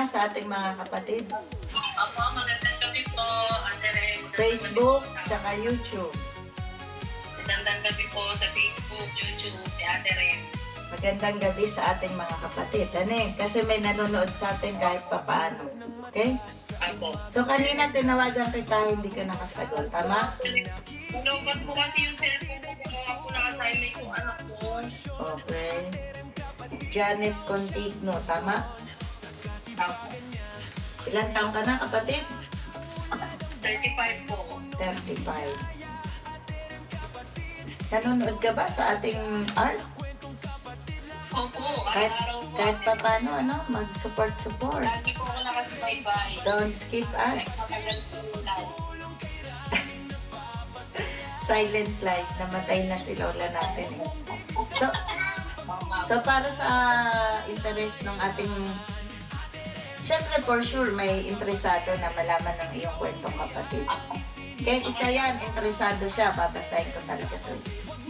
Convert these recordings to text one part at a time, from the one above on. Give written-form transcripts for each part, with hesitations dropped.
muna sa ating mga kapatid. Opo, magandang gabi po, Ate Rem. Facebook, tsaka YouTube. Magandang gabi po sa Facebook, YouTube, si Ate Rem. Magandang gabi sa ating mga kapatid. Kasi may nanonood sa atin kahit papaano. Okay? Apo. So kanina tinawagan kita, hindi ka nakasagot. Tama? Nalubat po kasi yung cellphone ko, kumuha po ng assignment yung anak ko. Okay. Janet Contigno, tama? Apo. Ilan taong ka na, kapatid? 35 po. 35. Nanonood ka ba sa ating art? Opo, Kahit, araw-araw po. kahit pa paano, mag-support. Lagi po ako nakasubaybay. Don't skip ads. Nagpatagal po yung live. Silent life, namatay na si Lola natin eh. So para sa interest ng ating, syempre for sure may interesado na malaman ng iyong kwentong kapatid. Kahit isa yan, interesado siya, babasahin ko talaga to.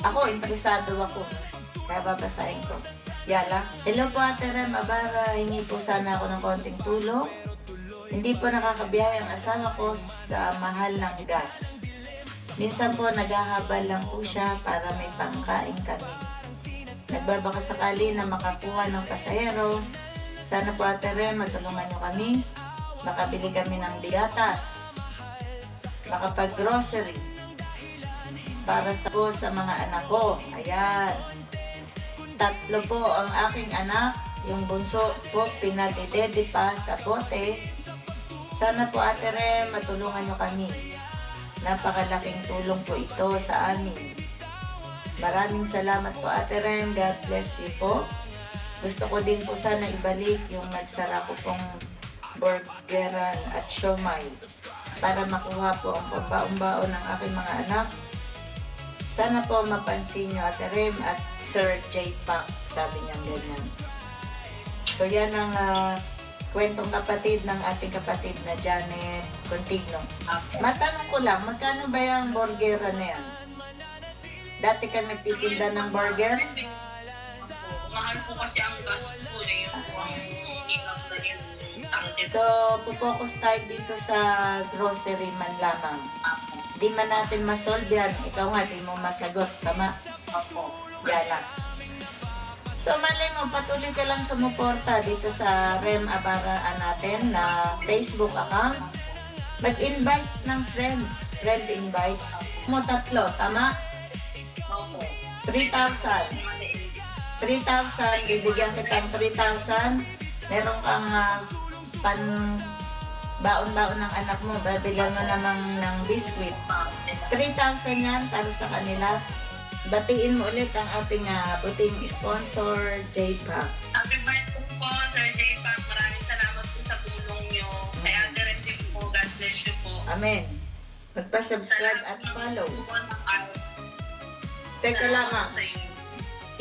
Ako, interesado ako, kaya babasahin ko. Yala. Hello po Ate Rem, Abara, hingi po sana ako ng konting tulong. Hindi po nakakabiyahe ang asawa ko sa mahal ng gas. Minsan po naghahabal lang po siya para may pangkain kami. Nagbabaka sakali na makakuha ng pasahero. Sana po Ate Rem, matulungan niyo kami. Makabili kami ng bigatas. Makapag-grocery. Para sa mga anak ko. Ayan. 3 po ang aking anak. Yung bunso po pinadedede pa sa bote. Sana po Ate Rem, matulungan niyo kami. Napakalaking tulong po ito sa amin. Maraming salamat po Ate Rem. God bless you po. Gusto ko din po sana ibalik yung nagsara ko pong burgeran at siomay para makuha po ang pambaon-baon ng aking mga anak. Sana po mapansin nyo Ate Rem at Sir J. Pak, sabi niya ganyan. So yan ang kwentong kapatid ng ating kapatid na Janet Contigno. Matanong ko lang, magkano ba yung burgeran na yan? Dati ka nagtitinda ng burger? Mahal po kasi ang gas po eh. Yung po ang ilang na yung tangke. So, pupokus tayo dito sa grocery man lamang. Di man natin masolve yan. Ikaw nga, di mo masagot. Tama? Opo. Yala. So, malay mo, patuloy ka lang sumuporta dito sa Rem Abara natin na Facebook account. Mag-invites ng friends. Friend invites. Mo 3, tama? Opo. 3,000. 3,000. Bibigyan kitang 3,000. Meron kang pan baon-baon ng anak mo. Babilan mo namang ng biscuit. 3,000 yan para sa kanila. Batiin mo ulit ang ating buting sponsor, J-Pack. Happy birthday po, Sir J. Pak. Maraming salamat po sa tulong nyo. Kay Ate Rem din po. God bless you po. Amen. Magpa-subscribe at follow. Teka lang Sa inyo.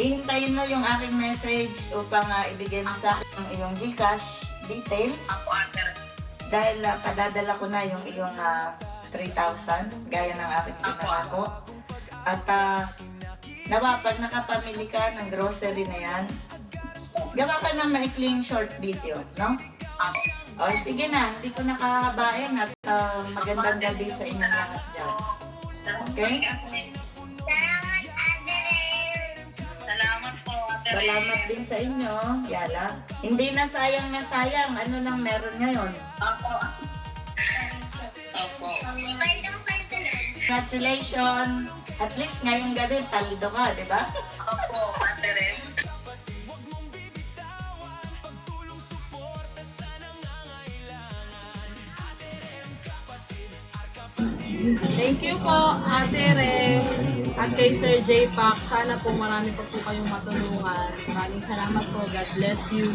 Hihintayin mo yung aking message upang ibigay mo sa akin ang iyong Gcash details. Ako, Ate Rem. Dahil padadala ko na yung iyong 3,000 gaya ng aking pinangako. At nawa, pag nakapamili ka ng grocery na yan, gawa ka ng maikling short video, no? O, sige na, hindi ko nakahabain at magandang gabi sa inyong lahat dyan. Okay? Salamat, Ate Rem. Salamat po, Ate Rem. Salamat din sa inyo, Yala. Hindi na sayang, ano lang meron ngayon. Opo. Opo. Congratulations! At least ngayong gabi, paldo ka, di ba? Opo, Ate Rem. Thank you po, Ate Rem, at kay Sir J. Pak. Sana po marami pa po kayong matulungan. Maraming salamat po. God bless you.